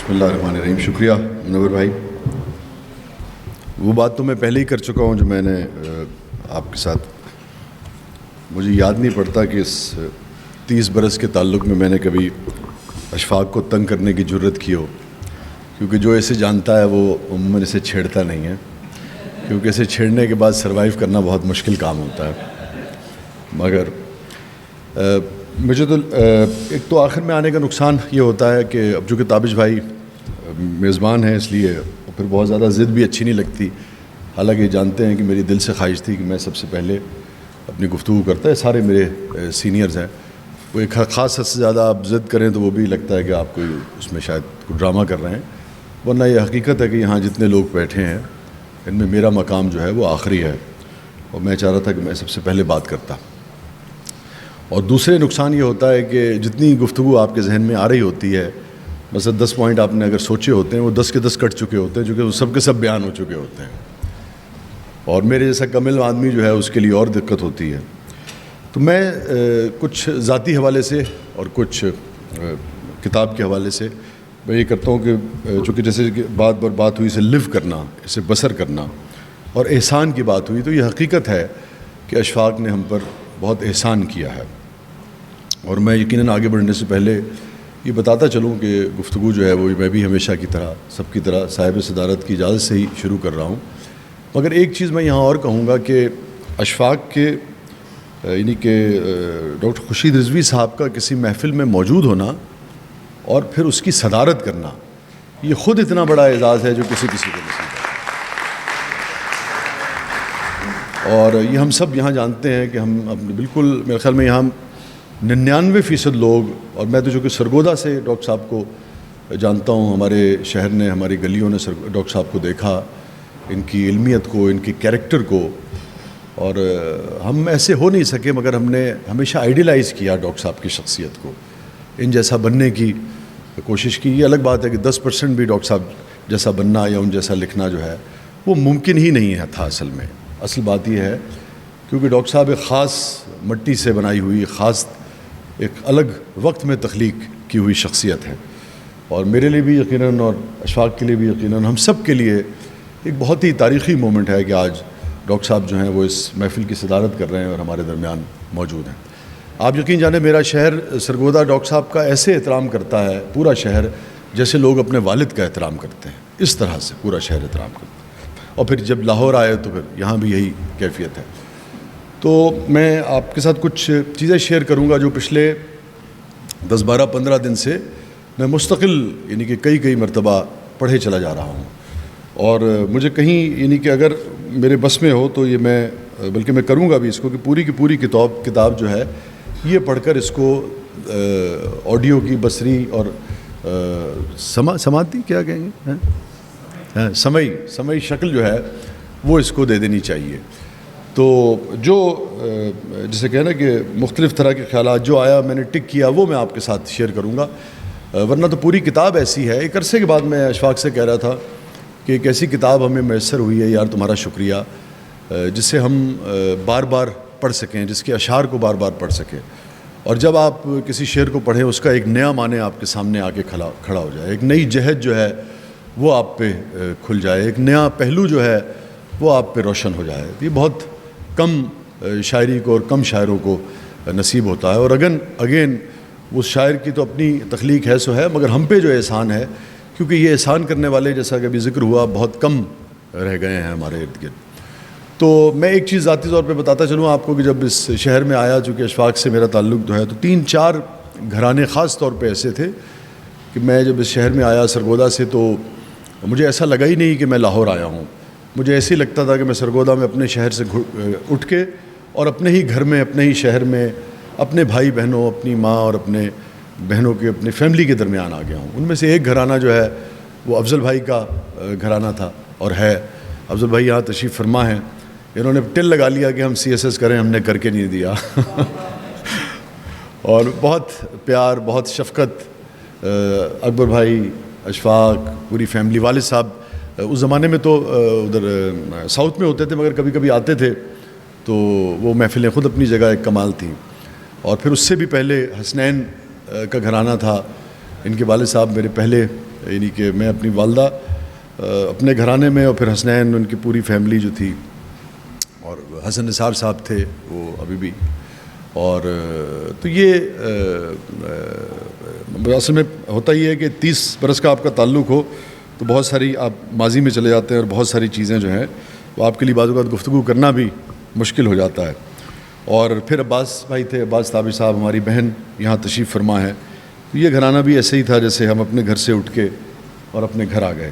بسم اللہ الرحمن الرحیم. شکریہ منور بھائی. وہ بات تو میں پہلے ہی کر چکا ہوں جو میں نے آپ کے ساتھ. مجھے یاد نہیں پڑتا کہ اس 30 برس کے تعلق میں نے کبھی اشفاق کو تنگ کرنے کی جرت کی ہو، کیونکہ جو اسے جانتا ہے وہ عموماً اسے چھیڑتا نہیں ہے، کیونکہ اسے چھیڑنے کے بعد سروائیو کرنا بہت مشکل کام ہوتا ہے. مگر مجھے تو ایک تو آخر میں آنے کا نقصان یہ ہوتا ہے کہ اب چونکہ تابش بھائی میزبان ہیں اس لیے پھر بہت زیادہ ضد بھی اچھی نہیں لگتی. حالانکہ جانتے ہیں کہ میری دل سے خواہش تھی کہ میں سب سے پہلے اپنی گفتگو کرتا ہے. سارے میرے سینئرز ہیں، وہ ایک خاص حد سے زیادہ آپ ضد کریں تو وہ بھی لگتا ہے کہ آپ کوئی اس میں شاید کوئی ڈرامہ کر رہے ہیں، ورنہ یہ حقیقت ہے کہ یہاں جتنے لوگ بیٹھے ہیں ان میں میرا مقام جو ہے وہ آخری ہے، اور میں چاہ رہا تھا کہ میں سب سے پہلے بات کرتا. اور دوسرے نقصان یہ ہوتا ہے کہ جتنی گفتگو آپ کے ذہن میں آ رہی ہوتی ہے، مثلا 10 پوائنٹ آپ نے اگر سوچے ہوتے ہیں وہ 10 کے 10 کٹ چکے ہوتے ہیں، چونکہ وہ سب کے سب بیان ہو چکے ہوتے ہیں، اور میرے جیسا کمل آدمی جو ہے اس کے لیے اور دقت ہوتی ہے. تو میں کچھ ذاتی حوالے سے اور کچھ کتاب کے حوالے سے میں یہ کرتا ہوں کہ چونکہ جیسے کہ بات پر بات ہوئی اسے لیو کرنا، اسے بسر کرنا، اور احسان کی بات ہوئی، تو یہ حقیقت ہے کہ اشفاق نے ہم پر بہت احسان کیا ہے. اور میں یقیناً آگے بڑھنے سے پہلے یہ بتاتا چلوں کہ گفتگو جو ہے وہ میں بھی ہمیشہ کی طرح سب کی طرح صاحب صدارت کی اجازت سے ہی شروع کر رہا ہوں. مگر ایک چیز میں یہاں اور کہوں گا کہ اشفاق کے یعنی کہ ڈاکٹر خورشید رضوی صاحب کا کسی محفل میں موجود ہونا اور پھر اس کی صدارت کرنا، یہ خود اتنا بڑا اعزاز ہے جو کسی کو نصیب ہے. اور یہ ہم سب یہاں جانتے ہیں کہ ہم اپنے بالکل میرے خیال میں یہاں 99% لوگ، اور میں تو جو کہ سرگودا سے ڈاکٹر صاحب کو جانتا ہوں، ہمارے شہر نے ہماری گلیوں نے ڈاکٹر صاحب کو دیکھا، ان کی علمیت کو، ان کی کیریکٹر کو، اور ہم ایسے ہو نہیں سکے مگر ہم نے ہمیشہ آئیڈیلائز کیا ڈاکٹر صاحب کی شخصیت کو، ان جیسا بننے کی کوشش کی. یہ الگ بات ہے کہ 10% بھی ڈاکٹر صاحب جیسا بننا یا ان جیسا لکھنا جو ہے وہ ممکن ہی نہیں ہے تھا اصل میں. اصل بات یہ ہے کیونکہ ڈاکٹر صاحب ایک خاص مٹی سے بنائی ہوئی، خاص ایک الگ وقت میں تخلیق کی ہوئی شخصیت ہے، اور میرے لیے بھی یقیناً اور اشفاق کے لیے بھی یقیناً ہم سب کے لیے ایک بہت ہی تاریخی مومنٹ ہے کہ آج ڈاکٹر صاحب جو ہیں وہ اس محفل کی صدارت کر رہے ہیں اور ہمارے درمیان موجود ہیں. آپ یقین جانیں میرا شہر سرگودا ڈاکٹر صاحب کا ایسے احترام کرتا ہے، پورا شہر، جیسے لوگ اپنے والد کا احترام کرتے ہیں، اس طرح سے پورا شہر احترام کرتا ہے. اور پھر جب لاہور آئے تو پھر یہاں بھی یہی کیفیت ہے. تو میں آپ کے ساتھ کچھ چیزیں شیئر کروں گا جو پچھلے 10 12 15 دن سے میں مستقل یعنی کہ کئی مرتبہ پڑھے چلا جا رہا ہوں. اور مجھے کہیں یعنی کہ اگر میرے بس میں ہو تو یہ میں بلکہ میں کروں گا بھی اس کو کہ پوری کی پوری کتاب جو ہے یہ پڑھ کر اس کو آڈیو کی بصری اور سماعتی کیا کہیں گے، سمعی شکل جو ہے وہ اس کو دے دینی چاہیے. تو جو جسے کہنا کہ مختلف طرح کے خیالات جو آیا میں نے ٹک کیا وہ میں آپ کے ساتھ شیئر کروں گا، ورنہ تو پوری کتاب ایسی ہے. ایک عرصے کے بعد میں اشفاق سے کہہ رہا تھا کہ ایک ایسی کتاب ہمیں میسر ہوئی ہے یار، تمہارا شکریہ، جسے ہم بار بار پڑھ سکیں، جس کے اشعار کو بار بار پڑھ سکیں، اور جب آپ کسی شعر کو پڑھیں اس کا ایک نیا معنی آپ کے سامنے آ کے کھڑا ہو جائے، ایک نئی جہت جو ہے وہ آپ پہ کھل جائے، ایک نیا پہلو جو ہے وہ آپ پہ روشن ہو جائے. یہ بہت کم شاعری کو اور کم شاعروں کو نصیب ہوتا ہے. اور اگین اس شاعر کی تو اپنی تخلیق ہے سو ہے، مگر ہم پہ جو احسان ہے، کیونکہ یہ احسان کرنے والے جیسا کہ ابھی ذکر ہوا بہت کم رہ گئے ہیں ہمارے ارد گرد. تو میں ایک چیز ذاتی طور پہ بتاتا چلوں آپ کو کہ جب اس شہر میں آیا، چونکہ اشفاق سے میرا تعلق جو ہے، تو 3 4 گھرانے خاص طور پہ ایسے تھے کہ میں جب اس شہر میں آیا سرگودا سے تو مجھے ایسا لگا ہی نہیں کہ میں لاہور آیا ہوں. مجھے ایسے ہی لگتا تھا کہ میں سرگودا میں اپنے شہر سے اٹھ کے اور اپنے ہی گھر میں، اپنے ہی شہر میں، اپنے بھائی بہنوں، اپنی ماں اور اپنے بہنوں کے، اپنے فیملی کے درمیان آ گیا ہوں. ان میں سے ایک گھرانہ جو ہے وہ افضل بھائی کا گھرانہ تھا اور ہے. افضل بھائی یہاں تشریف فرما ہیں، انہوں نے ٹل لگا لیا کہ ہم CSS کریں، ہم نے کر کے نہیں دیا. اور بہت پیار، بہت شفقت، اکبر بھائی، اشفاق، پوری فیملی، والد صاحب اس زمانے میں تو ادھر ساؤتھ میں ہوتے تھے مگر کبھی کبھی آتے تھے، تو وہ محفلیں خود اپنی جگہ ایک کمال تھیں. اور پھر اس سے بھی پہلے حسنین کا گھرانہ تھا، ان کے والد صاحب میرے پہلے یعنی کہ میں اپنی والدہ اپنے گھرانے میں اور پھر حسنین ان کی پوری فیملی جو تھی اور حسن نثار صاحب تھے وہ ابھی بھی، اور تو یہ اصل میں ہوتا ہی ہے کہ 30 برس کا آپ کا تعلق ہو تو بہت ساری آپ ماضی میں چلے جاتے ہیں اور بہت ساری چیزیں جو ہیں وہ آپ کے لیے بعض اوقات گفتگو کرنا بھی مشکل ہو جاتا ہے. اور پھر عباس بھائی تھے، عباس تابر صاحب ہماری بہن یہاں تشریف فرما ہے. تو یہ گھرانہ بھی ایسے ہی تھا جیسے ہم اپنے گھر سے اٹھ کے اور اپنے گھر آ گئے.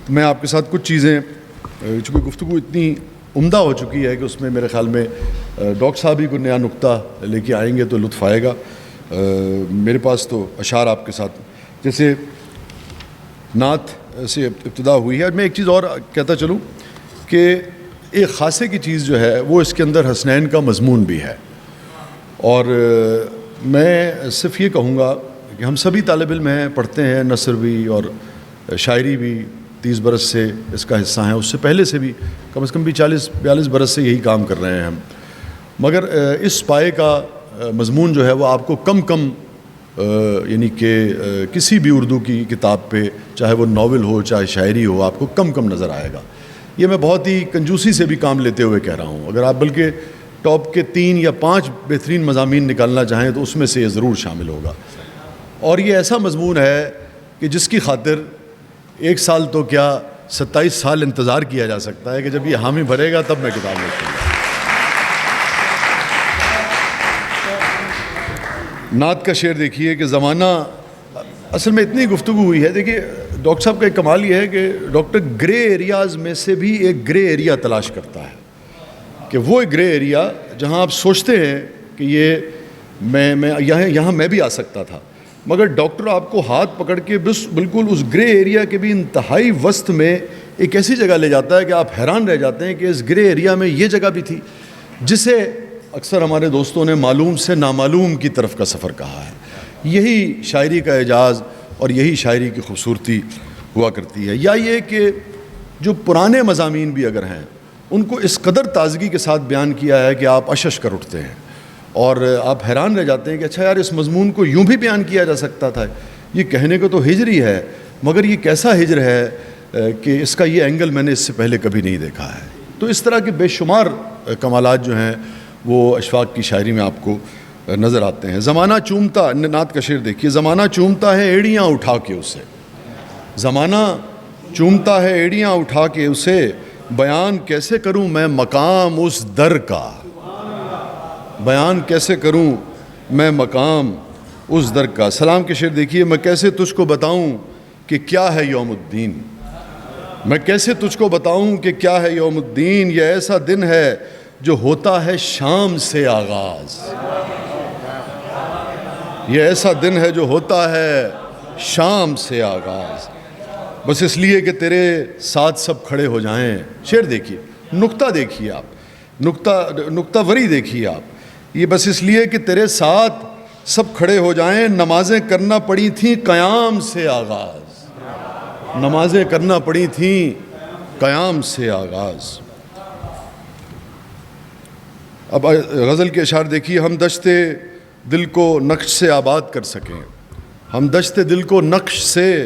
تو میں آپ کے ساتھ کچھ چیزیں، چونکہ گفتگو اتنی عمدہ ہو چکی ہے کہ اس میں میرے خیال میں ڈاکٹر صاحب ہی کو نیا نقطہ لے کے آئیں گے تو لطف آئے گا. میرے پاس تو اشعار آپ کے ساتھ جیسے نعت سے ابتدا ہوئی ہے. اور میں ایک چیز اور کہتا چلوں کہ ایک خاصے کی چیز جو ہے وہ اس کے اندر حسنین کا مضمون بھی ہے. اور میں صرف یہ کہوں گا کہ ہم سبھی طالب علم ہیں، پڑھتے ہیں، نثر بھی اور شاعری بھی 30 برس سے اس کا حصہ ہیں، اس سے پہلے سے بھی کم از کم بھی 40-42 برس سے یہی کام کر رہے ہیں ہم. مگر اس پائے کا مضمون جو ہے وہ آپ کو کم یعنی کہ کسی بھی اردو کی کتاب پہ، چاہے وہ ناول ہو چاہے شاعری ہو، آپ کو کم نظر آئے گا. یہ میں بہت ہی کنجوسی سے بھی کام لیتے ہوئے کہہ رہا ہوں. اگر آپ بلکہ ٹاپ کے 3 یا 5 بہترین مضامین نکالنا چاہیں تو اس میں سے یہ ضرور شامل ہوگا. اور یہ ایسا مضمون ہے کہ جس کی خاطر 1 سال تو کیا 27 سال انتظار کیا جا سکتا ہے کہ جب یہ حامی بھرے گا تب میں کتاب لکھوں گا. نعت کا شعر دیکھیے کہ زمانہ، اصل میں اتنی گفتگو ہوئی ہے. دیکھیے ڈاکٹر صاحب کا ایک کمال یہ ہے کہ ڈاکٹر گرے ایریاز میں سے بھی ایک گرے ایریا تلاش کرتا ہے کہ وہ ایک گرے ایریا جہاں آپ سوچتے ہیں کہ یہ میں یہاں میں بھی آ سکتا تھا، مگر ڈاکٹر آپ کو ہاتھ پکڑ کے بالکل اس گرے ایریا کے بھی انتہائی وسط میں ایک ایسی جگہ لے جاتا ہے کہ آپ حیران رہ جاتے ہیں کہ اس گرے ایریا میں یہ جگہ بھی تھی، جسے اکثر ہمارے دوستوں نے معلوم سے نامعلوم کی طرف کا سفر کہا ہے. یہی شاعری کا اعجاز اور یہی شاعری کی خوبصورتی ہوا کرتی ہے. یا یہ کہ جو پرانے مضامین بھی اگر ہیں ان کو اس قدر تازگی کے ساتھ بیان کیا ہے کہ آپ اشش کر اٹھتے ہیں اور آپ حیران رہ جاتے ہیں کہ اچھا یار اس مضمون کو یوں بھی بیان کیا جا سکتا تھا. یہ کہنے کو تو ہجر ہی ہے مگر یہ کیسا ہجر ہے کہ اس کا یہ اینگل میں نے اس سے پہلے کبھی نہیں دیکھا ہے. تو اس طرح کے بے شمار کمالات جو ہیں وہ اشفاق کی شاعری میں آپ کو نظر آتے ہیں. زمانہ چومتا، نعت کا شعر دیکھیے، زمانہ چومتا ہے ایڑیاں اٹھا کے اسے، زمانہ چومتا ہے ایڑیاں اٹھا کے اسے، بیان کیسے کروں میں مقام اس در کا، بیان کیسے کروں میں مقام اس در کا. سلام کے شعر دیکھیے، میں کیسے تجھ کو بتاؤں کہ کیا ہے یوم الدین، میں کیسے تجھ کو بتاؤں کہ کیا ہے یوم الدین، یہ ایسا دن ہے جو ہوتا ہے شام سے آغاز، یہ ایسا دن ہے جو ہوتا ہے شام سے آغاز، بس اس لیے کہ تیرے ساتھ سب کھڑے ہو جائیں. شعر دیکھیے، نقطہ دیکھیے آپ، نقطہ وری دیکھیے آپ، یہ بس اس لیے کہ تیرے ساتھ سب کھڑے ہو جائیں، نمازیں کرنا پڑی تھیں قیام سے آغاز، نمازیں کرنا پڑی تھیں قیام سے آغاز. اب غزل کے اشعار دیکھیے، ہم دشتے دل کو نقش سے آباد کر سکیں، ہم دشتے دل کو نقش سے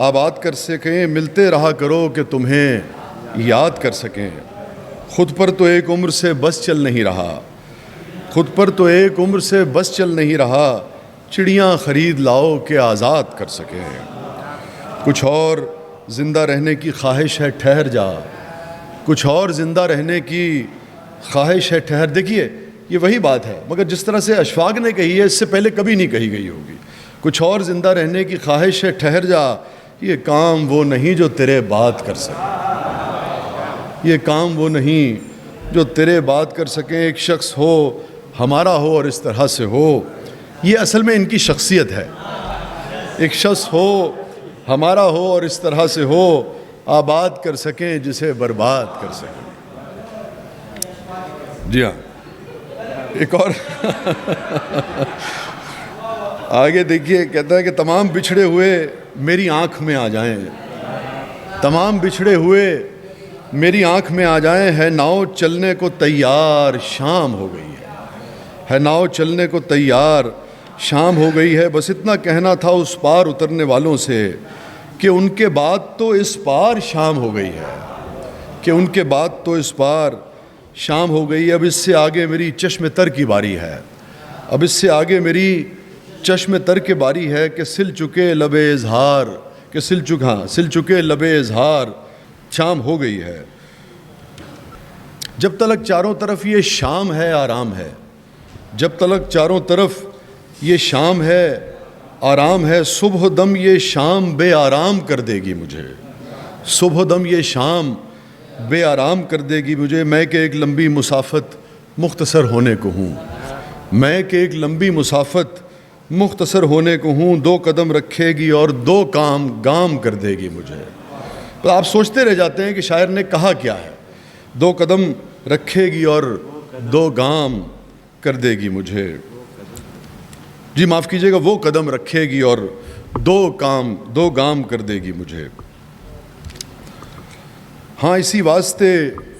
آباد کر سکیں، ملتے رہا کرو کہ تمہیں یاد کر سکیں. خود پر تو ایک عمر سے بس چل نہیں رہا، خود پر تو ایک عمر سے بس چل نہیں رہا، چڑیاں خرید لاؤ کہ آزاد کر سکیں. کچھ اور زندہ رہنے کی خواہش ہے ٹھہر جا، کچھ اور زندہ رہنے کی خواہش ہے ٹھہر. دیکھیے یہ وہی بات ہے مگر جس طرح سے اشفاق نے کہی ہے اس سے پہلے کبھی نہیں کہی گئی ہوگی. کچھ اور زندہ رہنے کی خواہش ہے ٹھہر جا، یہ کام وہ نہیں جو تیرے بات کر سکے، یہ کام وہ نہیں جو تیرے بات کر سکیں. ایک شخص ہو ہمارا ہو اور اس طرح سے ہو، یہ اصل میں ان کی شخصیت ہے. ایک شخص ہو ہمارا ہو اور اس طرح سے ہو، آباد کر سکیں جسے برباد کر سکیں. جی ہاں، ایک اور آگے دیکھیے، کہتا ہے کہ تمام بچھڑے ہوئے میری آنکھ میں آ جائیں، تمام بچھڑے ہوئے میری آنکھ میں آ جائیں، ہے ناؤ چلنے کو تیار شام ہو گئی ہے ناؤ چلنے کو تیار شام ہو گئی ہے. بس اتنا کہنا تھا اس پار اترنے والوں سے، کہ ان کے بعد تو اس پار شام ہو گئی ہے، کہ ان کے بعد تو اس پار شام ہو گئی، اب اس سے آگے میری چشم تر کی باری ہے، اب اس سے آگے میری چشم تر کی باری ہے، کہ سل چکے لب اظہار، کہ سل چکے لب اظہار شام ہو گئی ہے۔ جب تلک چاروں طرف یہ شام ہے آرام ہے، جب تلک چاروں طرف یہ شام ہے آرام ہے، صبح دم یہ شام بے آرام کر دے گی مجھے، صبح دم یہ شام بے آرام کر دے گی مجھے، میں کہ ایک لمبی مسافت مختصر ہونے کو ہوں، میں کہ ایک لمبی مسافت مختصر ہونے کو ہوں، دو قدم رکھے گی اور دو گام کر دے گی مجھے۔ تو آپ سوچتے رہ جاتے ہیں کہ شاعر نے کہا کیا ہے، دو قدم رکھے گی اور دو گام کر دے گی مجھے، جی معاف کیجئے گا، وہ قدم رکھے گی اور دو گام کر دے گی مجھے۔ ہاں اسی واسطے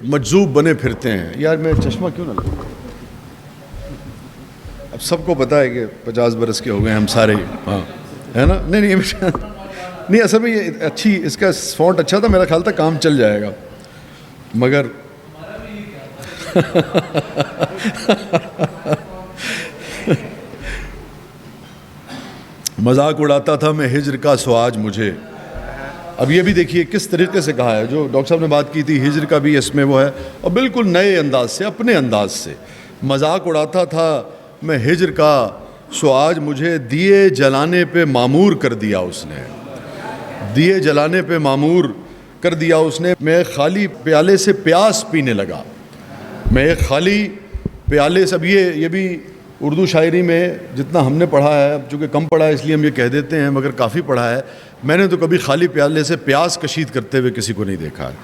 مجذوب بنے پھرتے ہیں، یار میں چشمہ کیوں نہ لگوں، اب سب کو پتہ ہے کہ 50 برس کے ہو گئے ہم سارے، ہاں ہے نا، نہیں اصل میں یہ اچھی، اس کا فونٹ اچھا تھا، میرا خیال تھا کام چل جائے گا، مگر مذاق اڑاتا تھا میں ہجر کا سو آج مجھے۔ اب یہ بھی دیکھیے کس طریقے سے کہا ہے، جو ڈاکٹر صاحب نے بات کی تھی ہجر کا بھی اس میں وہ ہے، اور بالکل نئے انداز سے، اپنے انداز سے مذاق اڑاتا تھا میں ہجر کا سو آج مجھے، دیے جلانے پہ معمور کر دیا اس نے، دیے جلانے پہ معمور کر دیا اس نے، میں خالی پیالے سے پیاس پینے لگا، میں ایک خالی پیالے سے، اب یہ بھی اردو شاعری میں جتنا ہم نے پڑھا ہے، چونکہ کم پڑھا ہے اس لیے ہم یہ کہہ دیتے ہیں، مگر کافی پڑھا ہے، میں نے تو کبھی خالی پیالے سے پیاس کشید کرتے ہوئے کسی کو نہیں دیکھا ہے۔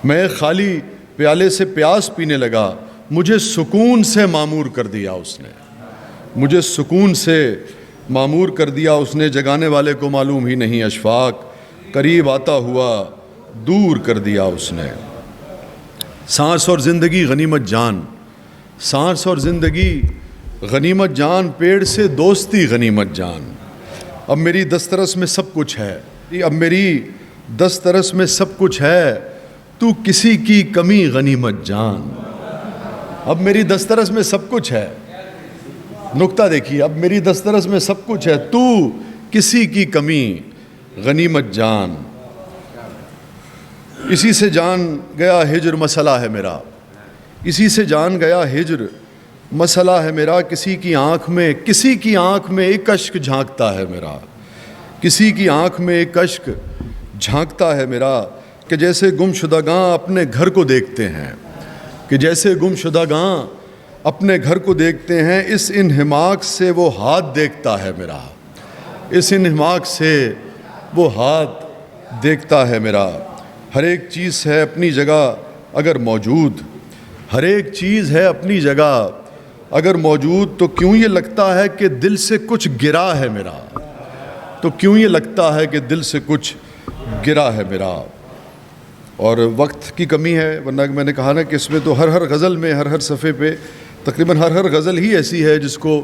میں خالی پیالے سے پیاس پینے لگا، مجھے سکون سے معمور کر دیا اس نے، مجھے سکون سے معمور کر دیا اس نے، جگانے والے کو معلوم ہی نہیں اشفاق، قریب آتا ہوا دور کر دیا اس نے۔ سانس اور زندگی غنیمت جان، سانس اور زندگی غنیمت جان، پیڑ سے دوستی غنیمت جان، اب میری دسترس میں سب کچھ ہے، اب میری دسترس میں سب کچھ ہے، تو کسی کی کمی غنیمت جان، اب میری دسترس میں سب کچھ ہے، نکتہ دیکھیے، اب میری دسترس میں سب کچھ ہے، تو کسی کی کمی غنیمت جان، اسی سے جان گیا ہجر مسئلہ ہے میرا، اسی سے جان گیا ہجر مسئلہ ہے میرا، کسی کی آنکھ میں ایک اشک جھانکتا ہے میرا، کسی کی آنکھ میں ایک اشک جھانکتا ہے میرا، کہ جیسے گم شدگاں اپنے گھر کو دیکھتے ہیں، کہ جیسے گم شدگاں اپنے گھر کو دیکھتے ہیں، اس انہماک سے وہ ہاتھ دیکھتا ہے میرا، اس انہماک سے وہ ہاتھ دیکھتا ہے میرا، ہر ایک چیز ہے اپنی جگہ اگر موجود، ہر ایک چیز ہے اپنی جگہ اگر موجود، تو کیوں یہ لگتا ہے کہ دل سے کچھ گرا ہے میرا، تو کیوں یہ لگتا ہے کہ دل سے کچھ گرا ہے میرا۔ اور وقت کی کمی ہے، ورنہ میں نے کہا نا کہ اس میں تو ہر غزل میں، ہر صفحے پہ تقریباً ہر غزل ہی ایسی ہے جس کو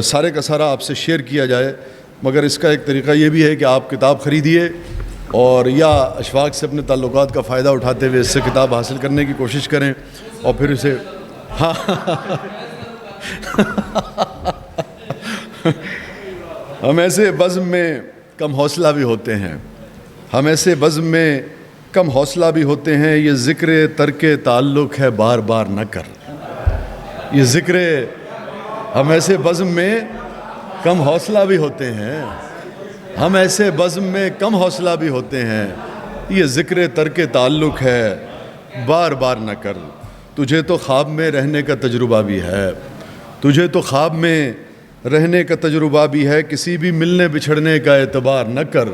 سارے کا سارا آپ سے شیئر کیا جائے، مگر اس کا ایک طریقہ یہ بھی ہے کہ آپ کتاب خریدیے اور یا اشفاق سے اپنے تعلقات کا فائدہ اٹھاتے ہوئے اس سے کتاب حاصل کرنے کی کوشش کریں، اور پھر اسے ہم ایسے بزم میں کم حوصلہ بھی ہوتے ہیں، ہم ایسے بزم میں کم حوصلہ بھی ہوتے ہیں، یہ ذکر ترک تعلق ہے بار بار نہ کر، یہ ذکر، ہم ایسے بزم میں کم حوصلہ بھی ہوتے ہیں، ہم ایسے بزم میں کم حوصلہ بھی ہوتے ہیں، یہ ذکر ترک تعلق ہے بار بار نہ کر، تجھے تو خواب میں رہنے کا تجربہ بھی ہے، تجھے تو خواب میں رہنے کا تجربہ بھی ہے، کسی بھی ملنے بچھڑنے کا اعتبار نہ کر،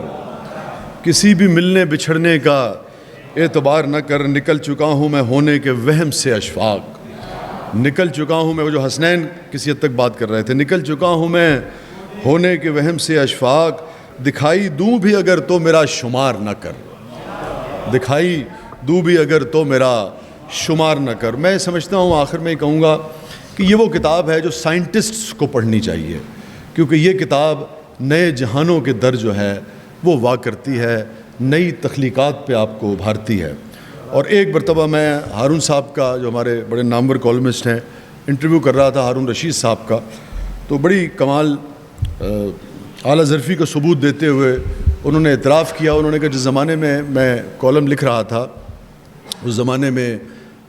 کسی بھی ملنے بچھڑنے کا اعتبار نہ کر، نکل چکا ہوں میں ہونے کے وہم سے اشفاق، نکل چکا ہوں میں، وہ جو حسنین کسی حد تک بات کر رہے تھے، نکل چکا ہوں میں ہونے کے وہم سے اشفاق، دکھائی دوں بھی اگر تو میرا شمار نہ کر، دکھائی دوں بھی اگر تو میرا شمار نہ کر۔ میں سمجھتا ہوں آخر میں کہوں گا کہ یہ وہ کتاب ہے جو سائنٹسٹس کو پڑھنی چاہیے، کیونکہ یہ کتاب نئے جہانوں کے در جو ہے وہ وا کرتی ہے، نئی تخلیقات پہ آپ کو ابھارتی ہے۔ اور ایک مرتبہ میں ہارون صاحب کا، جو ہمارے بڑے نامور کالمسٹ ہیں، انٹرویو کر رہا تھا ہارون رشید صاحب کا، تو بڑی کمال اعلیٰ ظرفی کا ثبوت دیتے ہوئے انہوں نے اعتراف کیا۔ انہوں نے کہا جس زمانے میں کالم لکھ رہا تھا، اس زمانے میں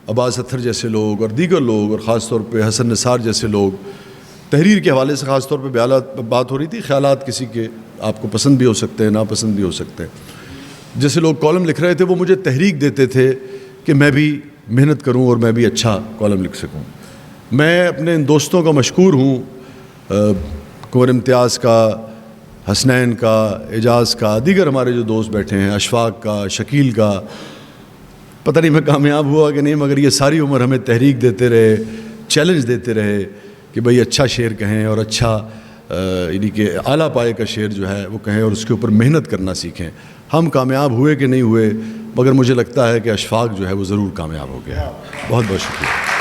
عباس اطہر جیسے لوگ اور دیگر لوگ، اور خاص طور پہ حسن نثار جیسے لوگ، تحریر کے حوالے سے خاص طور پہ بات ہو رہی تھی، خیالات کسی کے آپ کو پسند بھی ہو سکتے ہیں، ناپسند بھی ہو سکتے ہیں، جیسے لوگ کالم لکھ رہے تھے وہ مجھے تحریک دیتے تھے کہ میں بھی محنت کروں اور میں بھی اچھا کالم لکھ سکوں۔ میں اپنے ان دوستوں کا مشکور ہوں، کنور امتیاز کا، حسنین کا، اعجاز کا، دیگر ہمارے جو دوست بیٹھے ہیں، اشفاق کا، شکیل کا، پتہ نہیں میں کامیاب ہوا کہ نہیں، مگر یہ ساری عمر ہمیں تحریک دیتے رہے، چیلنج دیتے رہے کہ بھئی اچھا شعر کہیں اور اچھا یعنی کہ اعلیٰ پائے کا شعر جو ہے وہ کہیں اور اس کے اوپر محنت کرنا سیکھیں۔ ہم کامیاب ہوئے کہ نہیں ہوئے، مگر مجھے لگتا ہے کہ اشفاق جو ہے وہ ضرور کامیاب ہو گیا ہے۔ بہت بہت شکریہ۔